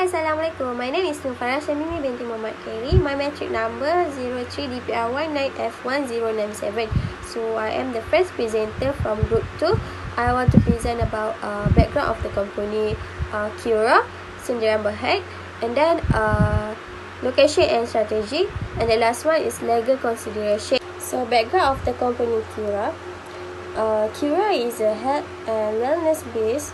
Hi, Assalamualaikum. My name is FARAH SYAMIMI binti Muhammad KHAIRI. My metric number 03DPR19F1097. So I am the first presenter from Group 2. I want to present about background of the company Qra Sdn.Bhd, and then location and strategy, and the last one is legal consideration. So background of the company Qra. Qra is a health and wellness based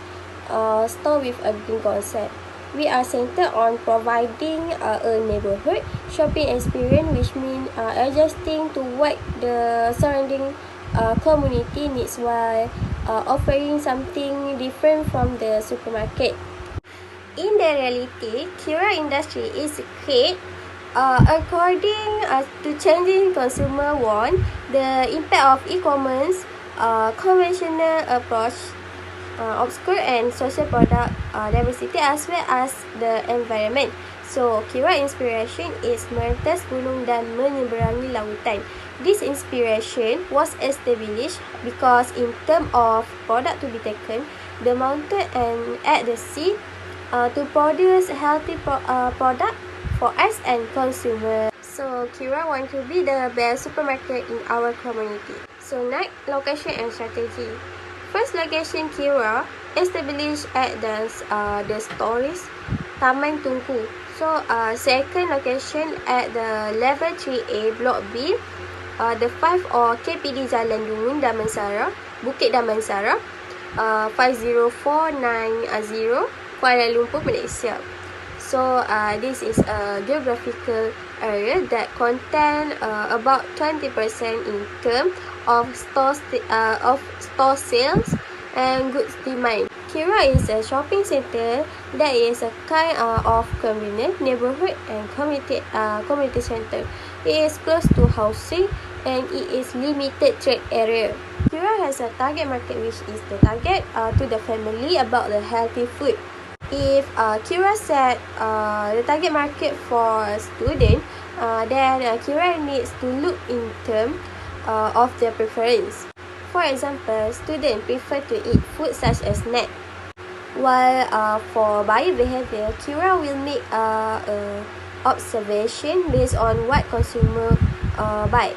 store with a green concept. We are centered on providing a neighborhood shopping experience, which means adjusting to what the surrounding community needs while offering something different from the supermarket. In the reality, Qra industry is great according to changing consumer want, the impact of e-commerce, conventional approach, obscure and social product diversity, as well as the environment. So, Qra inspiration is merentas gunung dan menyeberangi lautan. This inspiration was established because in terms of product to be taken, the mountain and at the sea to produce healthy product for us and consumer. So, Qra want to be the best supermarket in our community. So, next, location and strategy. First location Qra established at the stories Taman Tunku. So second location at the level 3A Block B, the 5 or KPD Jalan Dungun, Damansara, Bukit Damansara, 50490, Kuala Lumpur, Malaysia. So this is a geographical area that contain about 20% in terms of store sales and goods demand. Qra is a shopping center that is a kind of convenient neighborhood and community center. It is close to housing and it is limited trade area. Qra has a target market, which is the target to the family about the healthy food. If Qra set the target market for a student, then Qra needs to look in terms of their preference. For example, students prefer to eat food such as snack, while for buyer behavior, Qra will make observation based on what consumer buy.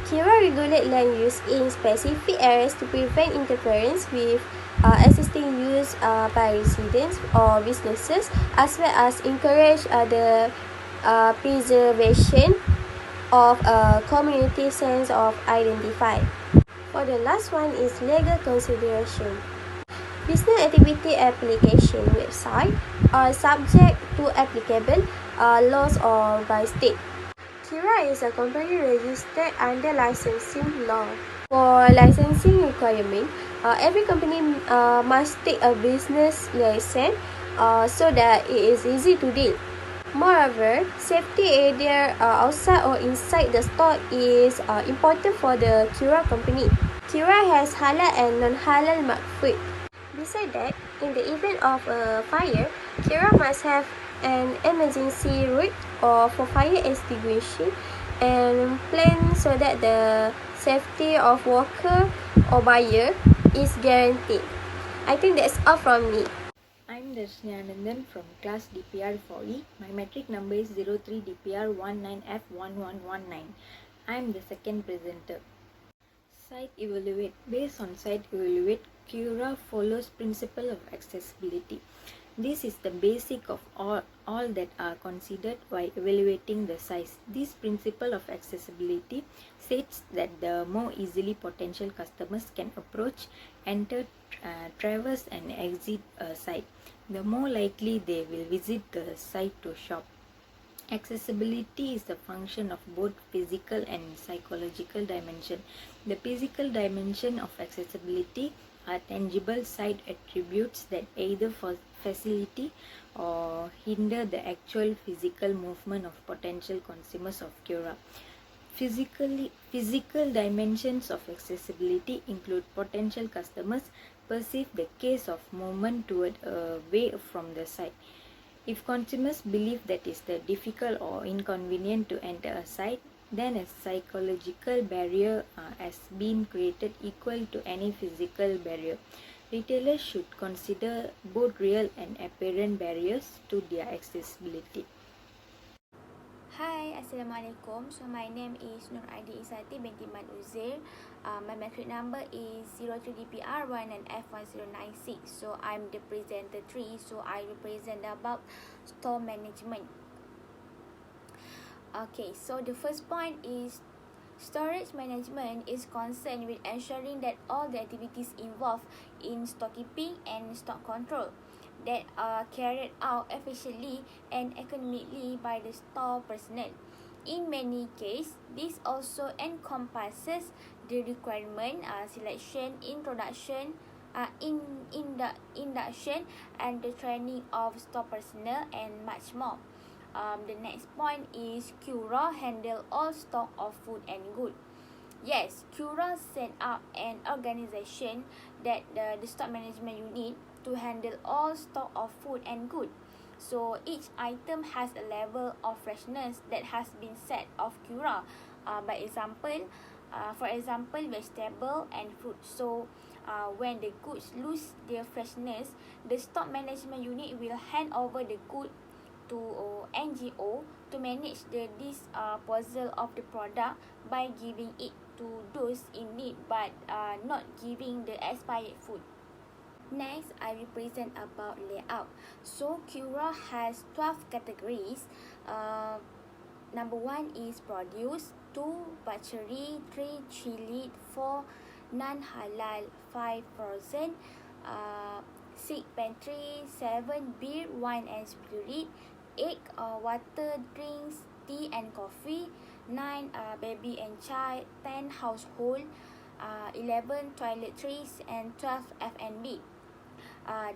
Qra regulate land use in specific areas to prevent interference with existing use by residents or businesses, as well as encourage the preservation of a community sense of identity. For the last one is legal consideration. Business activity application website are subject to applicable laws or by state. Qra is a company registered under licensing law. For licensing requirement, every company must take a business license so that it is easy to deal. Moreover, safety either outside or inside the store is important for the Qra company. Qra has halal and non-halal marked food. Besides that, in the event of a fire, Qra must have an emergency route or for fire extinguishing and plan so that the safety of worker or buyer is guaranteed. I think that's all from me. I'm DARSHINI ANANDAN from class DPR4E. My metric number is 03DPR19F1119. I'm the second presenter. Site evaluate. Based on site evaluate, Qra follows principle of accessibility. This is the basic of all that are considered while evaluating the size. This principle of accessibility states that the more easily potential customers can approach, enter, traverse and exit a site, the more likely they will visit the site to shop. Accessibility is the function of both physical and psychological dimension. The physical dimension of accessibility are tangible site attributes that either facilitate or hinder the actual physical movement of potential consumers of Qra. Physical dimensions of accessibility include potential customers perceive the case of movement toward away from the site. If consumers believe that is difficult or inconvenient to enter a site, then a psychological barrier has been created equal to any physical barrier. Retailers should consider both real and apparent barriers to their accessibility. Hi, Assalamualaikum. So my name is Nur Aida IZZATI binti Mat UZIR. My matric number is 03DPR19F1096. So I'm the presenter 3. So I represent about store management. Okay, so the first point is storage management is concerned with ensuring that all the activities involved in storekeeping and stock control that are carried out efficiently and economically by the store personnel. In many cases, this also encompasses the requirement, selection, induction, and the training of store personnel and much more. The next point is Qra handle all stock of food and good. Yes, Qra set up an organization that the stock management unit to handle all stock of food and good. So each item has a level of freshness that has been set of Qra. For example, vegetable and fruit. So when the goods lose their freshness, the stock management unit will hand over the good to NGO to manage the disposal of the product by giving it to those in need but not giving the expired food. Next, I will present about layout. So Qra has 12 categories. Number 1 is produce, 2 butchery, 3 chili, 4 non-halal, 5 frozen, 6 pantry, 7 beer, wine and spirit, 8 water, drinks, tea and coffee, 9 baby and child, 10 household, 11 toiletries and 12 F&B.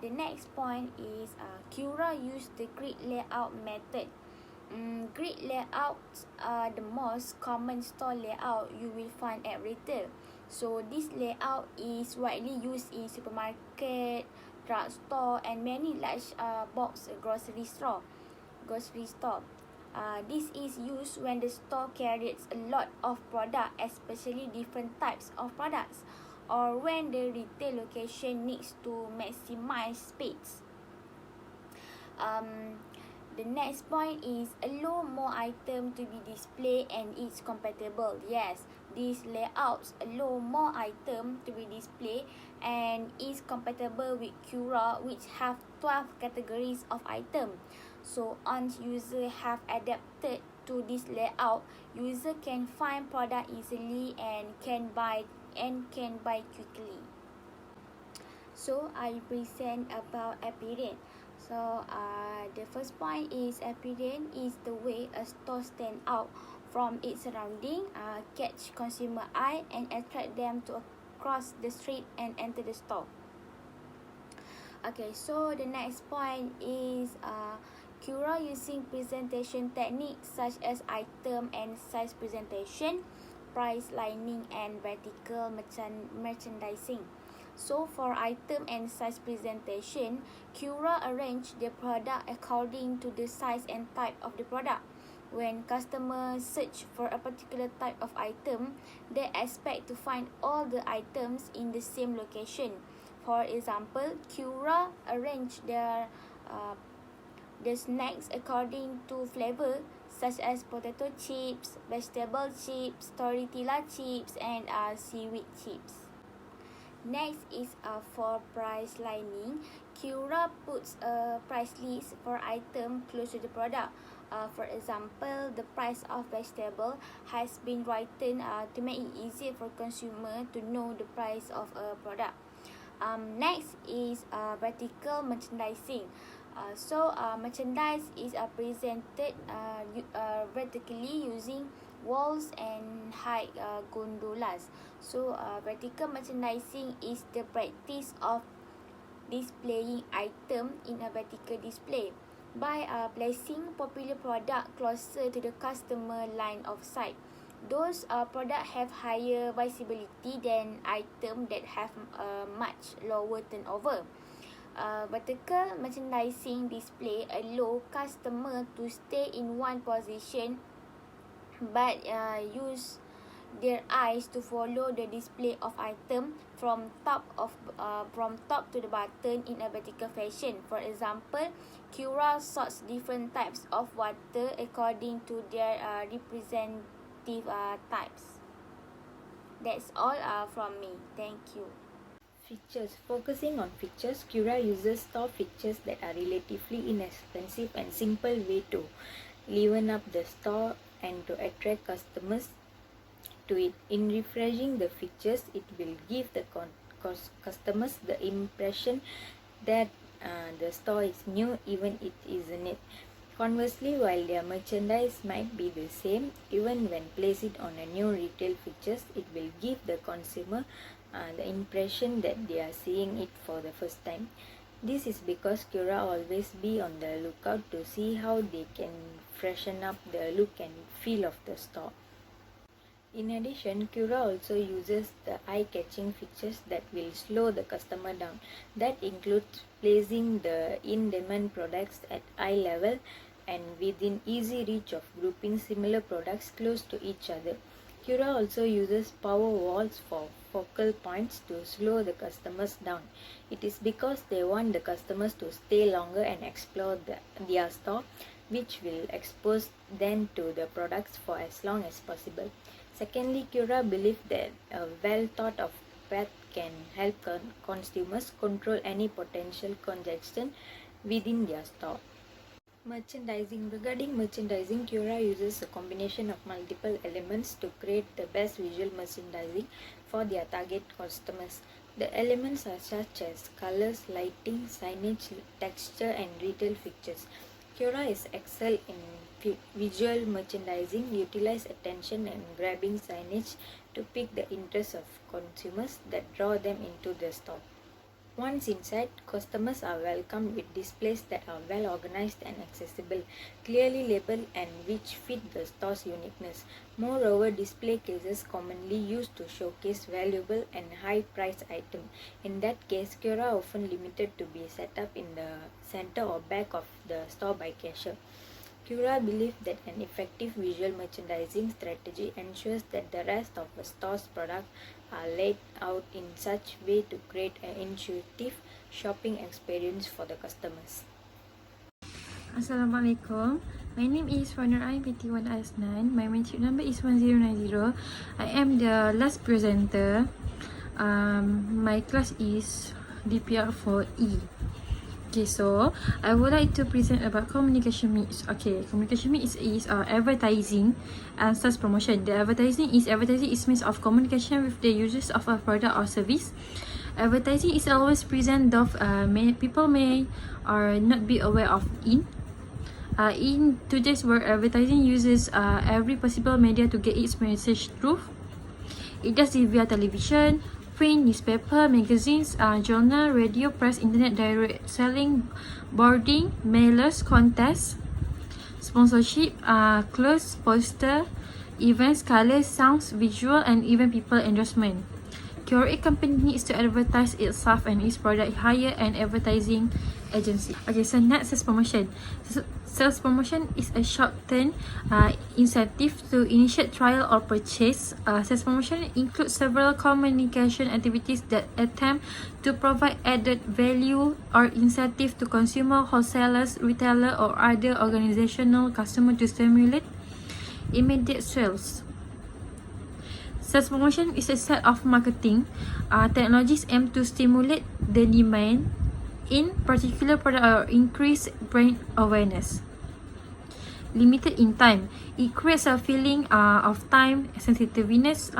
The next point is Qra use the grid layout method. Grid layouts are the most common store layout you will find at retail. So this layout is widely used in supermarket, drugstore and many large box grocery store. This is used when the store carries a lot of product, especially different types of products, or when the retail location needs to maximize space. The next point is allow more items to be displayed and it's compatible. Yes, these layouts allow more items to be displayed and is compatible with Qra, which have 12 categories of items. So once user have adapted to this layout, user can find product easily and can buy quickly. So I present about appearance. So the first point is appearance is the way a store stand out from its surrounding, catch consumer eye and attract them to cross the street and enter the store. Okay, so the next point is Qra using presentation techniques such as item and size presentation, price lining and vertical merchandising. So for item and size presentation, Qra arrange the product according to the size and type of the product. When customers search for a particular type of item, they expect to find all the items in the same location. For example, Qra arrange the snacks according to flavor, such as potato chips, vegetable chips, tortilla chips, and seaweed chips. Next is for price lining. Qra puts a price list for item close to the product. For example, the price of vegetable has been written to make it easier for consumer to know the price of a product. Next is vertical merchandising. Merchandise is presented vertically using walls and high gondolas. Vertical merchandising is the practice of displaying item in a vertical display by placing popular product closer to the customer line of sight. Those products have higher visibility than items that have much lower turnover. Vertical merchandising display allow customer to stay in one position but their eyes to follow the display of item from top to the bottom in a vertical fashion. For example, Qra sorts different types of water according to their representative types. That's all from me. Thank you. Features. Focusing on features, Qra uses store features that are relatively inexpensive and simple way to liven up the store and to attract customers to it. In refreshing the features, it will give the customers the impression that the store is new even it isn't it. Conversely, while their merchandise might be the same, even when placed on a new retail features, it will give the consumer the impression that they are seeing it for the first time. This is because Qra always be on the lookout to see how they can freshen up the look and feel of the store. In addition, Qra also uses the eye-catching features that will slow the customer down. That includes placing the in-demand products at eye level and within easy reach of grouping similar products close to each other. Qra also uses power walls for focal points to slow the customers down. It is because they want the customers to stay longer and explore their store, which will expose them to the products for as long as possible. Secondly, Qra believes that a well-thought-of path can help consumers control any potential congestion within their store. Merchandising. Regarding merchandising, Qra uses a combination of multiple elements to create the best visual merchandising for their target customers. The elements are such as colors, lighting, signage, texture, and retail features. Qra is excelled in visual merchandising, utilize attention and grabbing signage to pique the interest of consumers that draw them into the store. Once inside, customers are welcomed with displays that are well organized and accessible, clearly labeled and which fit the store's uniqueness. Moreover, display cases commonly used to showcase valuable and high-priced items. In that case, Qra often limited to be set up in the center or back of the store by cashier. Qra believes that an effective visual merchandising strategy ensures that the rest of a store's products are laid out in such a way to create an intuitive shopping experience for the customers. Assalamualaikum. My name is Farah PT1 AZNAN. My membership number is 1090. I am the last presenter. My class is DPR4E. Okay, so I would like to present about communication mix. Okay, communication mix is advertising and sales promotion. The advertising is means of communication with the users of a product or service. Advertising is always present of many people may or not be aware of in today's world. Advertising uses every possible media to get its message through. It does it via television, print, newspaper, magazines, journal, radio, press, internet, direct selling, boarding, mailers, contests, sponsorship, clothes, poster, events, colors, sounds, visual, and even people endorsement. Qra company needs to advertise itself and its product hire an advertising agency. Okay, so next is promotion. Sales promotion is a short-term incentive to initiate trial or purchase. Sales promotion includes several communication activities that attempt to provide added value or incentive to consumer, wholesalers, retailer, or other organizational customer to stimulate immediate sales. Sales promotion is a set of marketing technologies aimed to stimulate the demand in particular product or increase brand awareness. Limited in time. It creates a feeling of time sensitiveness,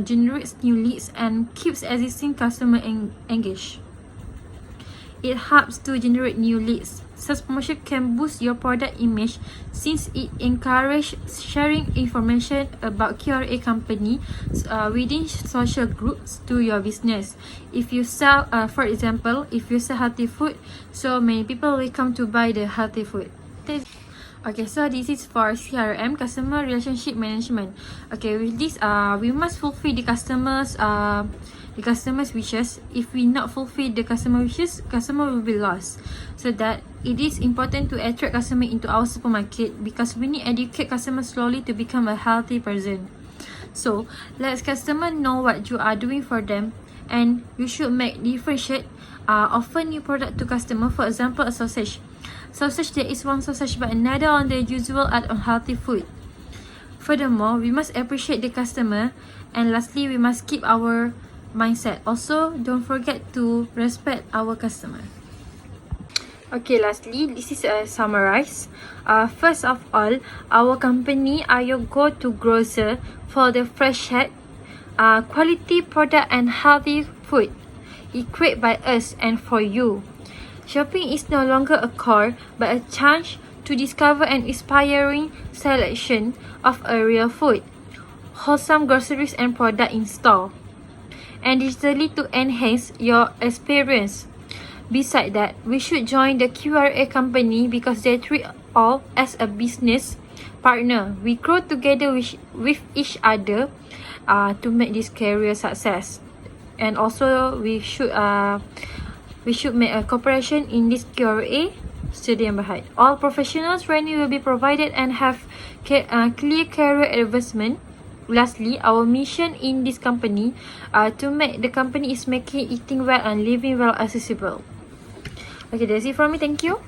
generates new leads, and keeps existing customer engaged. It helps to generate new leads. Sales promotion can boost your product image since it encourages sharing information about Qra company within social groups to your business. If you sell, for example, if you sell healthy food, so many people will come to buy the healthy food. Okay, so this is for CRM, customer relationship management. Okay, with this, we must fulfill the customers' wishes. If we not fulfill the customer wishes, customer will be lost. So that it is important to attract customer into our supermarket because we need to educate customers slowly to become a healthy person. So let customer know what you are doing for them, and you should make differentiate offer new product to customer. For example, a sausage. Sausage, there is one sausage but another on the usual at unhealthy food. Furthermore, we must appreciate the customer, and lastly, we must keep our mindset. Also, don't forget to respect our customer. Okay, lastly, this is a summarize. First of all, our company are your go-to grocer for the fresh head, quality product and healthy food, equipped by us and for you. Shopping is no longer a chore, but a chance to discover an inspiring selection of a real food, wholesome groceries and product in store, and digitally to enhance your experience. Besides that, we should join the QRA company because they treat all as a business partner. We grow together with each other to make this career success. And also, we should make a cooperation in this QRA Sdn.Bhd. All professional training will be provided and have clear career advancement. Lastly, our mission in this company to make the company is making eating well and living well accessible. Okay, that's it from me. Thank you.